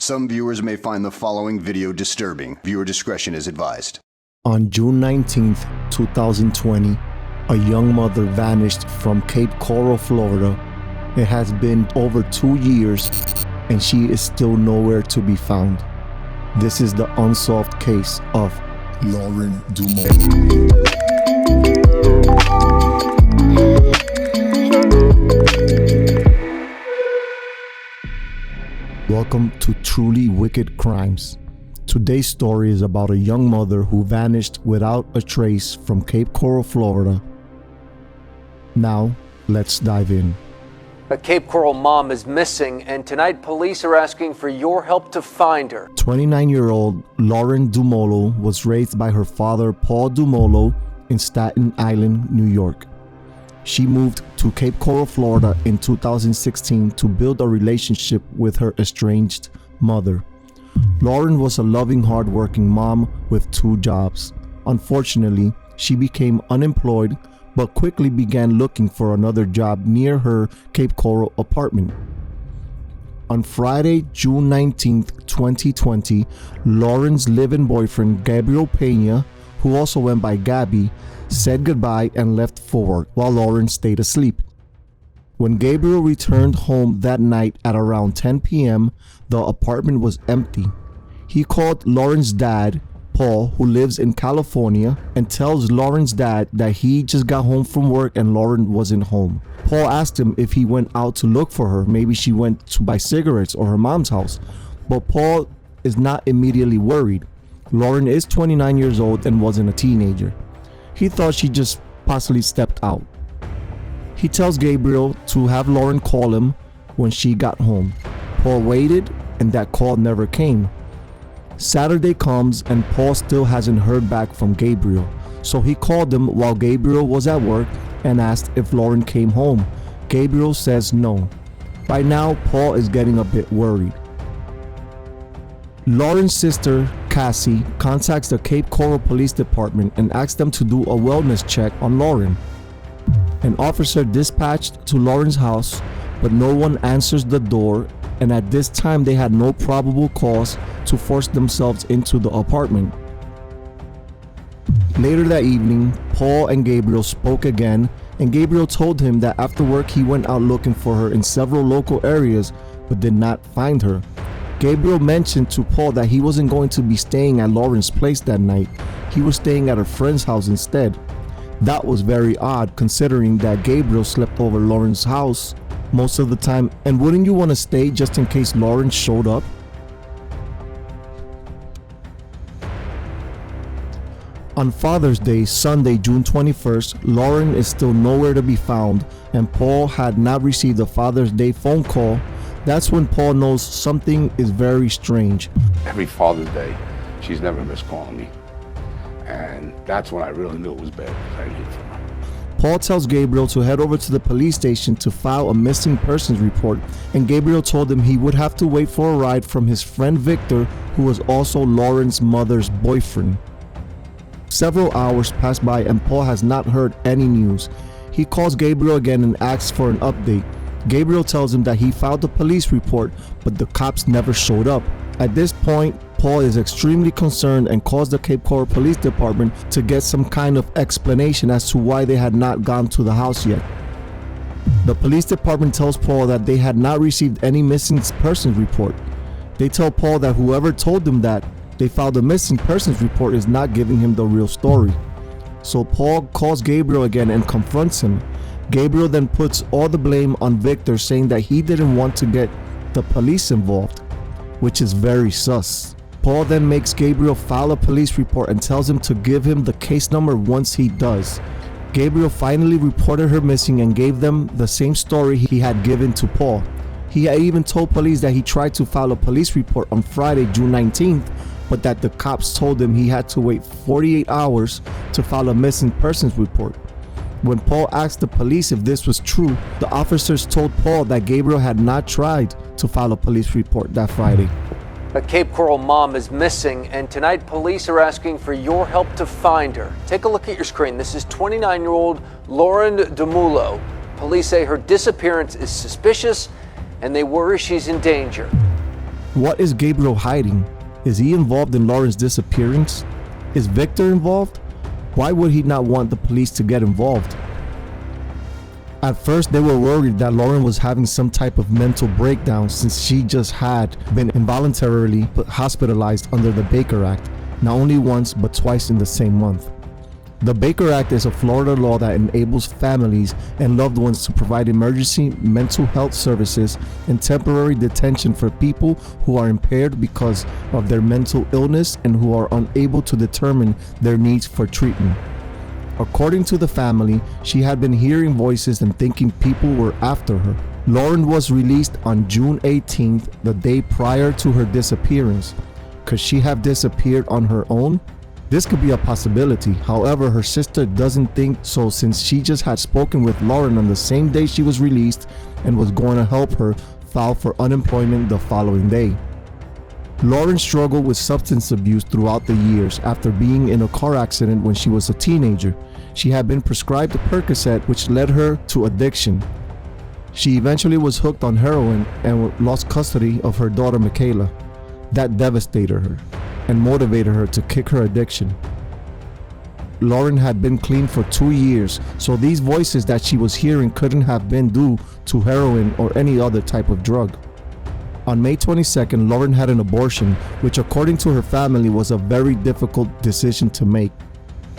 Some viewers may find the following video disturbing. Viewer discretion is advised. On June 19th, 2020, a young mother vanished from Cape Coral, Florida. It has been over 2 years and she is still nowhere to be found. This is the unsolved case of Lauren Dumolo. Welcome to Truly Wicked Crimes. Today's story is about a young mother who vanished without a trace from Cape Coral, Florida. Now, let's dive in. A Cape Coral mom is missing, and tonight police are asking for your help to find her. 29-year-old Lauren Dumolo was raised by her father, Paul Dumolo, in Staten Island, New York. She moved to Cape Coral, Florida in 2016 to build a relationship with her estranged mother. Lauren was a loving, hardworking mom with 2 jobs. Unfortunately, she became unemployed but quickly began looking for another job near her Cape Coral apartment. On Friday, June 19th, 2020, Lauren's live-in boyfriend, Gabriel Peña, who also went by Gabby, said goodbye and left for work while Lauren stayed asleep. When Gabriel returned home that night at around 10 p.m., the apartment was empty. He called Lauren's dad, Paul, who lives in California, and tells Lauren's dad that he just got home from work and Lauren wasn't home. Paul asked him if he went out to look for her. Maybe she went to buy cigarettes or her mom's house. But Paul is not immediately worried. Lauren is 29 years old and wasn't a teenager. He thought she just possibly stepped out. He tells Gabriel to have Lauren call him when she got home. Paul waited and that call never came. Saturday comes and Paul still hasn't heard back from Gabriel. So he called him while Gabriel was at work and asked if Lauren came home. Gabriel says no. By now, Paul is getting a bit worried. Lauren's sister, Cassie, contacts the Cape Coral Police Department and asks them to do a wellness check on Lauren. An officer dispatched to Lauren's house, but no one answers the door, and at this time they had no probable cause to force themselves into the apartment. Later that evening, Paul and Gabriel spoke again, and Gabriel told him that after work he went out looking for her in several local areas but did not find her. Gabriel mentioned to Paul that he wasn't going to be staying at Lauren's place that night. He was staying at a friend's house instead. That was very odd considering that Gabriel slept over Lauren's house most of the time, and wouldn't you want to stay just in case Lauren showed up? On Father's Day, Sunday, June 21st, Lauren is still nowhere to be found, and Paul had not received a Father's Day phone call. That's when Paul knows something is very strange. Every Father's Day, she's never missed calling me. And that's when I really knew it was bad, because I needed from her. Paul tells Gabriel to head over to the police station to file a missing persons report, and Gabriel told him he would have to wait for a ride from his friend Victor, who was also Lauren's mother's boyfriend. Several hours pass by and Paul has not heard any news. He calls Gabriel again and asks for an update. Gabriel tells him that he filed a police report, but the cops never showed up. At this point, Paul is extremely concerned and calls the Cape Coral Police Department to get some kind of explanation as to why they had not gone to the house yet. The police department tells Paul that they had not received any missing persons report. They tell Paul that whoever told them that they filed a missing persons report is not giving him the real story. So Paul calls Gabriel again and confronts him. Gabriel then puts all the blame on Victor, saying that he didn't want to get the police involved, which is very sus. Paul then makes Gabriel file a police report and tells him to give him the case number once he does. Gabriel finally reported her missing and gave them the same story he had given to Paul. He had even told police that he tried to file a police report on Friday, June 19th, but that the cops told him he had to wait 48 hours to file a missing persons report. When Paul asked the police if this was true, the officers told Paul that Gabriel had not tried to file a police report that Friday. A Cape Coral mom is missing, and tonight police are asking for your help to find her. Take a look at your screen. This is 29-year-old Lauren Dumolo. Police say her disappearance is suspicious and they worry she's in danger. What is Gabriel hiding? Is he involved in Lauren's disappearance? Is Victor involved? Why would he not want the police to get involved? At first, they were worried that Lauren was having some type of mental breakdown since she just had been involuntarily hospitalized under the Baker Act, not only once but twice in the same month. The Baker Act is a Florida law that enables families and loved ones to provide emergency mental health services and temporary detention for people who are impaired because of their mental illness and who are unable to determine their needs for treatment. According to the family, she had been hearing voices and thinking people were after her. Lauren was released on June 18th, the day prior to her disappearance. Could she have disappeared on her own? This could be a possibility. However, her sister doesn't think so since she just had spoken with Lauren on the same day she was released and was going to help her file for unemployment the following day. Lauren struggled with substance abuse throughout the years after being in a car accident when she was a teenager. She had been prescribed a Percocet, which led her to addiction. She eventually was hooked on heroin and lost custody of her daughter Michaela. That devastated her and motivated her to kick her addiction. Lauren had been clean for 2 years, so these voices that she was hearing couldn't have been due to heroin or any other type of drug. On May 22nd, Lauren had an abortion, which according to her family was a very difficult decision to make.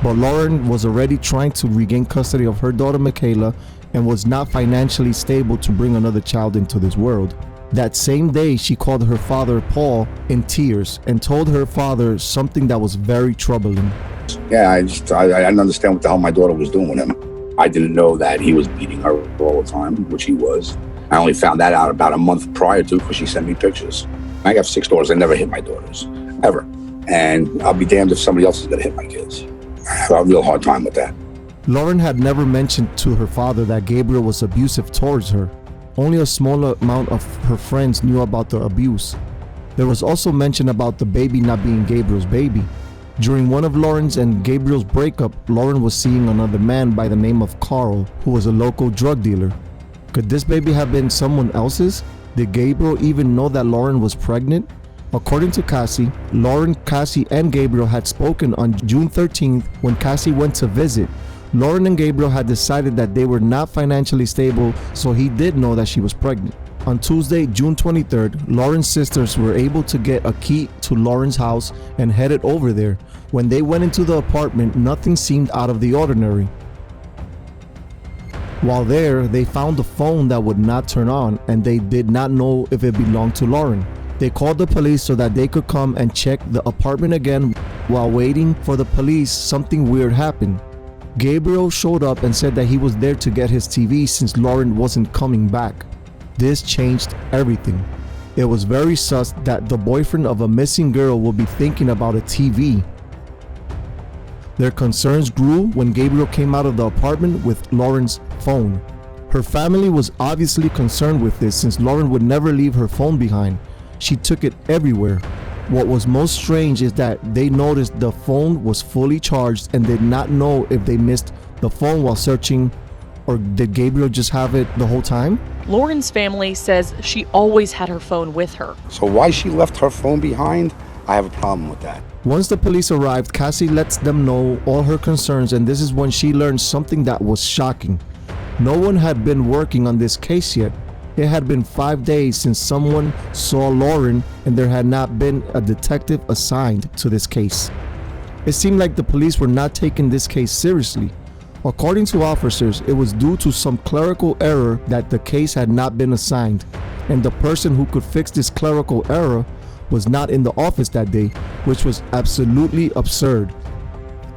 But Lauren was already trying to regain custody of her daughter Michaela and was not financially stable to bring another child into this world. That same day, she called her father, Paul, in tears and told her father something that was very troubling. Yeah, I didn't understand what the hell my daughter was doing with him. I didn't know that he was beating her all the time, which he was. I only found that out about a month prior to because she sent me pictures. I have 6 daughters. I never hit my daughters, ever. And I'll be damned if somebody else is going to hit my kids. I have a real hard time with that. Lauren had never mentioned to her father that Gabriel was abusive towards her. Only a small amount of her friends knew about the abuse. There was also mention about the baby not being Gabriel's baby. During one of Lauren's and Gabriel's breakup, Lauren was seeing another man by the name of Carl, who was a local drug dealer. Could this baby have been someone else's? Did Gabriel even know that Lauren was pregnant? According to Cassie, Lauren, Cassie, and Gabriel had spoken on June 13th when Cassie went to visit. Lauren and Gabriel had decided that they were not financially stable, so he did know that she was pregnant. On Tuesday, June 23rd, Lauren's sisters were able to get a key to Lauren's house and headed over there. When they went into the apartment, nothing seemed out of the ordinary. While there, they found a phone that would not turn on, and they did not know if it belonged to Lauren. They called the police so that they could come and check the apartment again. While waiting for the police, something weird happened. Gabriel showed up and said that he was there to get his TV since Lauren wasn't coming back. This changed everything. It was very sus that the boyfriend of a missing girl would be thinking about a TV. Their concerns grew when Gabriel came out of the apartment with Lauren's phone. Her family was obviously concerned with this since Lauren would never leave her phone behind. She took it everywhere. What was most strange is that they noticed the phone was fully charged and did not know if they missed the phone while searching, or did Gabriel just have it the whole time? Lauren's family says she always had her phone with her. So why she left her phone behind, I have a problem with that. Once the police arrived, Cassie lets them know all her concerns, and this is when she learned something that was shocking. No one had been working on this case yet. It had been 5 days since someone saw Lauren, and there had not been a detective assigned to this case. It seemed like the police were not taking this case seriously. According to officers, it was due to some clerical error that the case had not been assigned, and the person who could fix this clerical error was not in the office that day, which was absolutely absurd.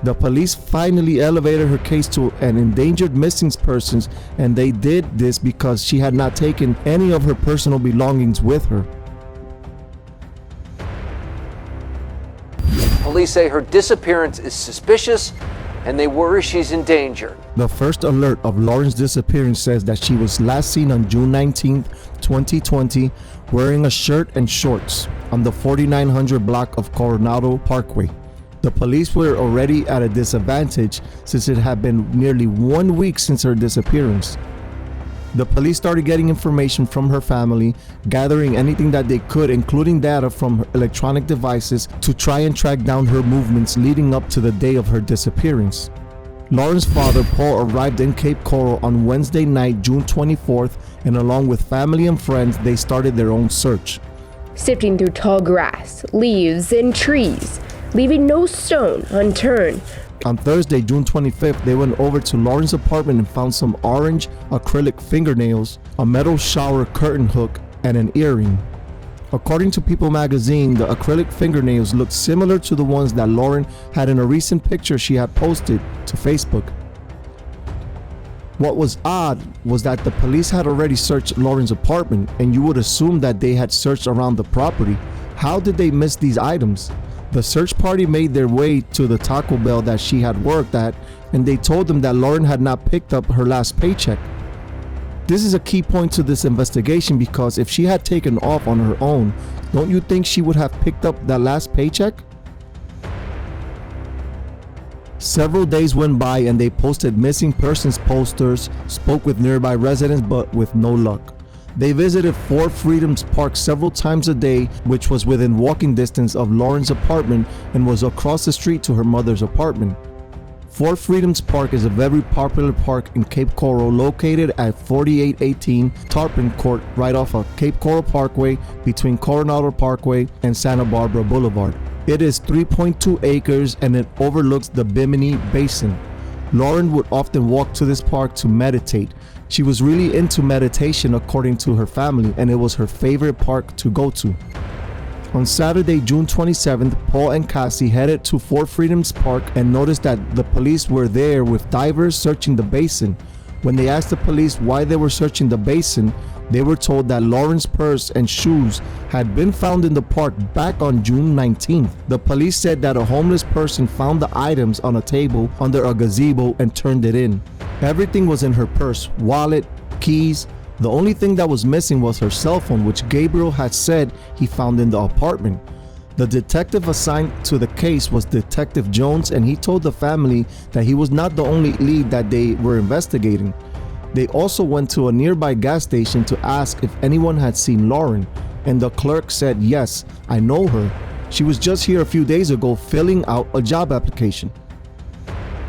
The police finally elevated her case to an endangered missing persons, and they did this because she had not taken any of her personal belongings with her. Police say her disappearance is suspicious and they worry she's in danger. The first alert of Lauren's disappearance says that she was last seen on June 19, 2020, wearing a shirt and shorts on the 4900 block of Coronado Parkway. The police were already at a disadvantage since it had been nearly 1 week since her disappearance. The police started getting information from her family, gathering anything that they could, including data from her electronic devices, to try and track down her movements leading up to the day of her disappearance. Lauren's father, Paul, arrived in Cape Coral on Wednesday night, June 24th, and along with family and friends, they started their own search. Sifting through tall grass, leaves, and trees, leaving no stone unturned. On Thursday, June 25th, they went over to Lauren's apartment and found some orange acrylic fingernails, a metal shower curtain hook, and an earring. According to People magazine, the acrylic fingernails looked similar to the ones that Lauren had in a recent picture she had posted to Facebook. What was odd was that the police had already searched Lauren's apartment, and you would assume that they had searched around the property. How did they miss these items? The search party made their way to the Taco Bell that she had worked at, and they told them that Lauren had not picked up her last paycheck. This is a key point to this investigation because if she had taken off on her own, don't you think she would have picked up that last paycheck? Several days went by and they posted missing persons posters, spoke with nearby residents, but with no luck. They visited Four Freedoms Park several times a day, which was within walking distance of Lauren's apartment and was across the street to her mother's apartment. Four Freedoms Park is a very popular park in Cape Coral located at 4818 Tarpon Court right off of Cape Coral Parkway between Coronado Parkway and Santa Barbara Boulevard. It is 3.2 acres and it overlooks the Bimini Basin. Lauren would often walk to this park to meditate. She was really into meditation according to her family, and it was her favorite park to go to. On Saturday, June 27th, Paul and Cassie headed to Four Freedoms Park and noticed that the police were there with divers searching the basin. When they asked the police why they were searching the basin, they were told that Lauren's purse and shoes had been found in the park back on June 19th. The police said that a homeless person found the items on a table under a gazebo and turned it in. Everything was in her purse, wallet, keys. The only thing that was missing was her cell phone, which Gabriel had said he found in the apartment. The detective assigned to the case was Detective Jones, and he told the family that he was not the only lead that they were investigating. They also went to a nearby gas station to ask if anyone had seen Lauren, and the clerk said, "Yes, I know her. She was just here a few days ago filling out a job application."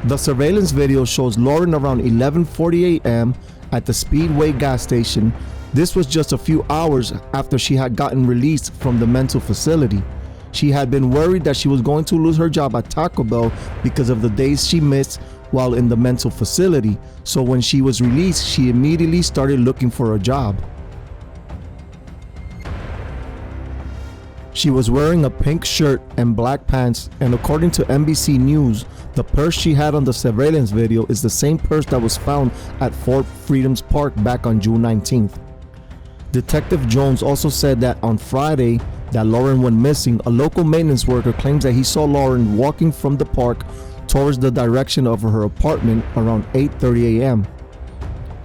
The surveillance video shows Lauren around 11:40 a.m. at the Speedway gas station. This was just a few hours after she had gotten released from the mental facility. She had been worried that she was going to lose her job at Taco Bell because of the days she missed while in the mental facility. So when she was released, she immediately started looking for a job. She was wearing a pink shirt and black pants, and according to NBC News, the purse she had on the surveillance video is the same purse that was found at Four Freedoms Park back on June 19th. Detective Jones also said that on Friday that Lauren went missing, a local maintenance worker claims that he saw Lauren walking from the park towards the direction of her apartment around 8:30 a.m.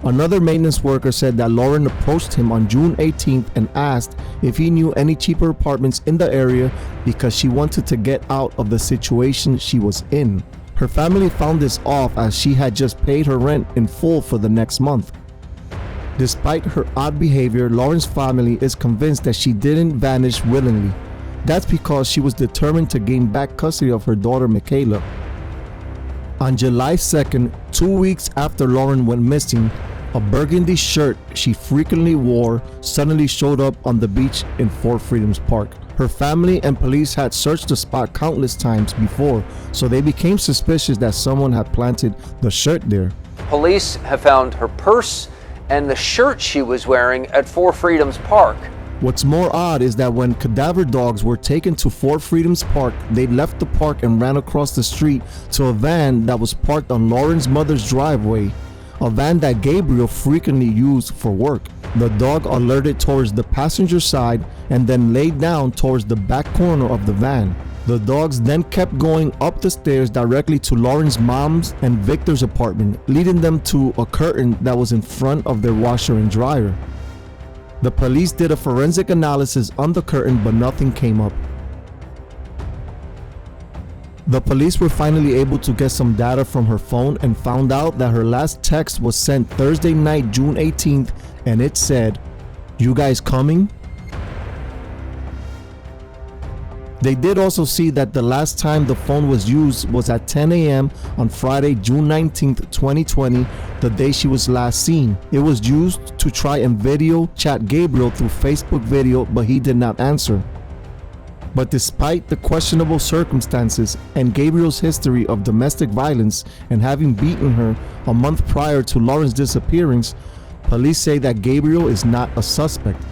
Another maintenance worker said that Lauren approached him on June 18th and asked if he knew any cheaper apartments in the area because she wanted to get out of the situation she was in. Her family found this off as she had just paid her rent in full for the next month. Despite her odd behavior, Lauren's family is convinced that she didn't vanish willingly. That's because she was determined to gain back custody of her daughter Michaela. On July 2nd, 2 weeks after Lauren went missing, a burgundy shirt she frequently wore suddenly showed up on the beach in Four Freedoms Park. Her family and police had searched the spot countless times before, so they became suspicious that someone had planted the shirt there. Police have found her purse and the shirt she was wearing at Four Freedoms Park. What's more odd is that when cadaver dogs were taken to Four Freedoms Park, they left the park and ran across the street to a van that was parked on Lauren's mother's driveway, a van that Gabriel frequently used for work. The dog alerted towards the passenger side and then laid down towards the back corner of the van. The dogs then kept going up the stairs directly to Lauren's mom's and Victor's apartment, leading them to a curtain that was in front of their washer and dryer. The police did a forensic analysis on the curtain, but nothing came up. The police were finally able to get some data from her phone and found out that her last text was sent Thursday night, June 18th, and it said, "You guys coming?" They did also see that the last time the phone was used was at 10 a.m. on Friday, June 19th, 2020, the day she was last seen. It was used to try and video chat Gabriel through Facebook video, but he did not answer. But despite the questionable circumstances and Gabriel's history of domestic violence and having beaten her a month prior to Lauren's disappearance, police say that Gabriel is not a suspect.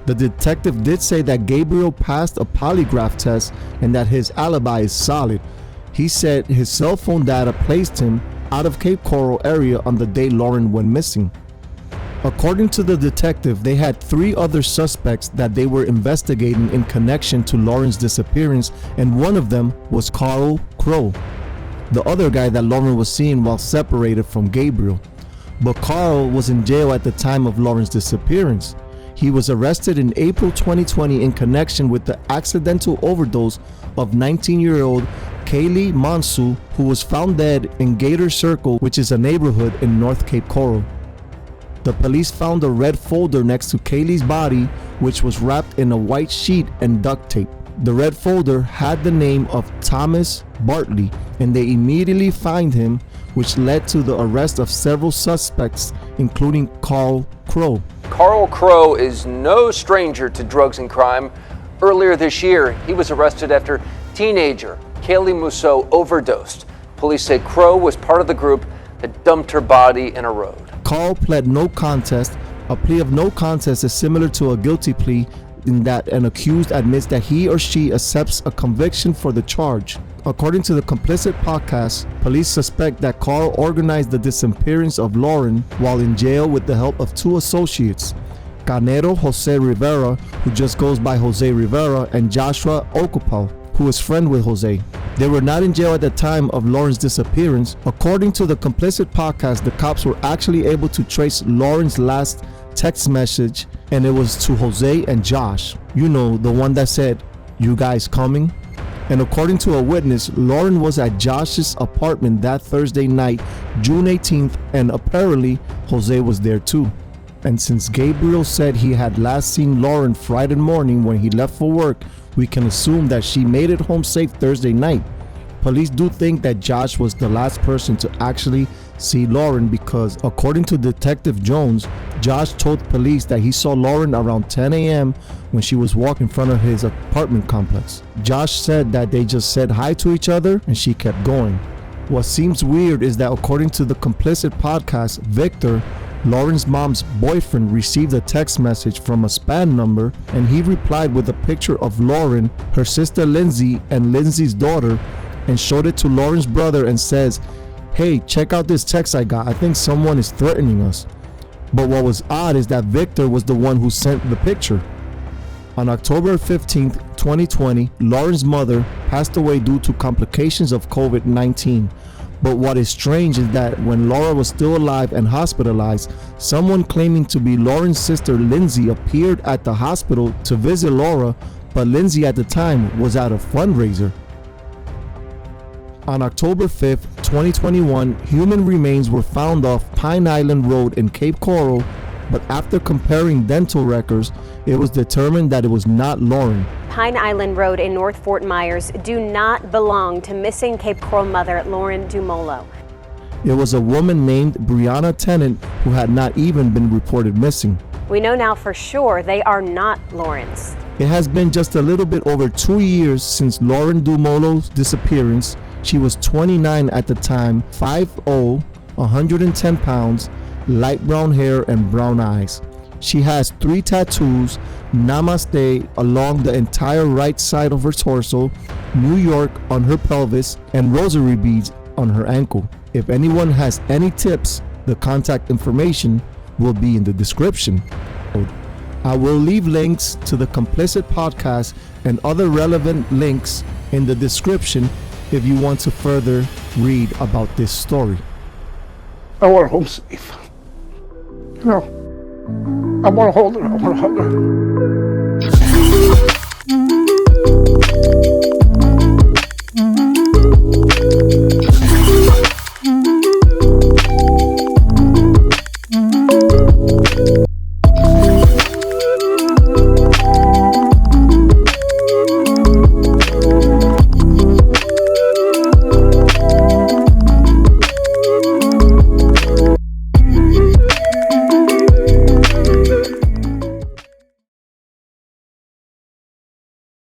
The detective did say that Gabriel passed a polygraph test and that his alibi is solid. He said his cell phone data placed him out of Cape Coral area on the day Lauren went missing. According to the detective, they had 3 other suspects that they were investigating in connection to Lauren's disappearance, and one of them was Carl Crow, the other guy that Lauren was seeing while separated from Gabriel. But Carl was in jail at the time of Lauren's disappearance. He was arrested in April 2020 in connection with the accidental overdose of 19-year-old Kaylee Monsu, who was found dead in Gator Circle, which is a neighborhood in North Cape Coral. The police found a red folder next to Kaylee's body, which was wrapped in a white sheet and duct tape. The red folder had the name of Thomas Bartley, and they immediately fined him, which led to the arrest of several suspects, including Carl Crow. Carl Crow is no stranger to drugs and crime. Earlier this year, he was arrested after teenager Kaylee Musso overdosed. Police say Crow was part of the group that dumped her body in a road. Carl pled no contest. A plea of no contest is similar to a guilty plea in that an accused admits that he or she accepts a conviction for the charge. According to the Complicit podcast, police suspect that Carl organized the disappearance of Lauren while in jail with the help of 2 associates, Canero Jose Rivera, who just goes by Jose Rivera, and Joshua Okopal, who is friend with Jose. They were not in jail at the time of Lauren's disappearance. According to the Complicit podcast, the cops were actually able to trace Lauren's last text message, and it was to Jose and Josh. You know, the one that said, "You guys coming?" And according to a witness, Lauren was at Josh's apartment that Thursday night, June 18th, and apparently Jose was there too. And since Gabriel said he had last seen Lauren Friday morning when he left for work, we can assume that she made it home safe Thursday night. Police do think that Josh was the last person to actually see Lauren because, according to Detective Jones, Josh told police that he saw Lauren around 10 a.m. when she was walking in front of his apartment complex. Josh said that they just said hi to each other and she kept going. What seems weird is that according to the Complicit podcast, Victor, Lauren's mom's boyfriend, received a text message from a spam number, and he replied with a picture of Lauren, her sister Lindsay, and Lindsay's daughter, and showed it to Lauren's brother and says, "Hey, check out this text I got. I think someone is threatening us." But what was odd is that Victor was the one who sent the picture. On October 15th, 2020, Lauren's mother passed away due to complications of COVID-19. But what is strange is that when Laura was still alive and hospitalized, someone claiming to be Lauren's sister Lindsay appeared at the hospital to visit Laura, but Lindsay at the time was at a fundraiser. On October 5th, 2021, human remains were found off Pine Island Road in Cape Coral, but after comparing dental records, it was determined that it was not Lauren. Pine Island Road in North Fort Myers do not belong to missing Cape Coral mother Lauren Dumolo. It was a woman named Brianna Tennant who had not even been reported missing. We know now for sure they are not Lauren's. It has been just a little bit over 2 years since Lauren Dumolo's disappearance. She was 29 at the time, 5'0", 110 pounds, light brown hair and brown eyes. She has 3 tattoos, Namaste along the entire right side of her torso, New York on her pelvis, and rosary beads on her ankle. If anyone has any tips, the contact information will be in the description. I will leave links to the Complicit podcast and other relevant links in the description if you want to further read about this story. I want her home safe. You know, I want to hold her. I want to hug her.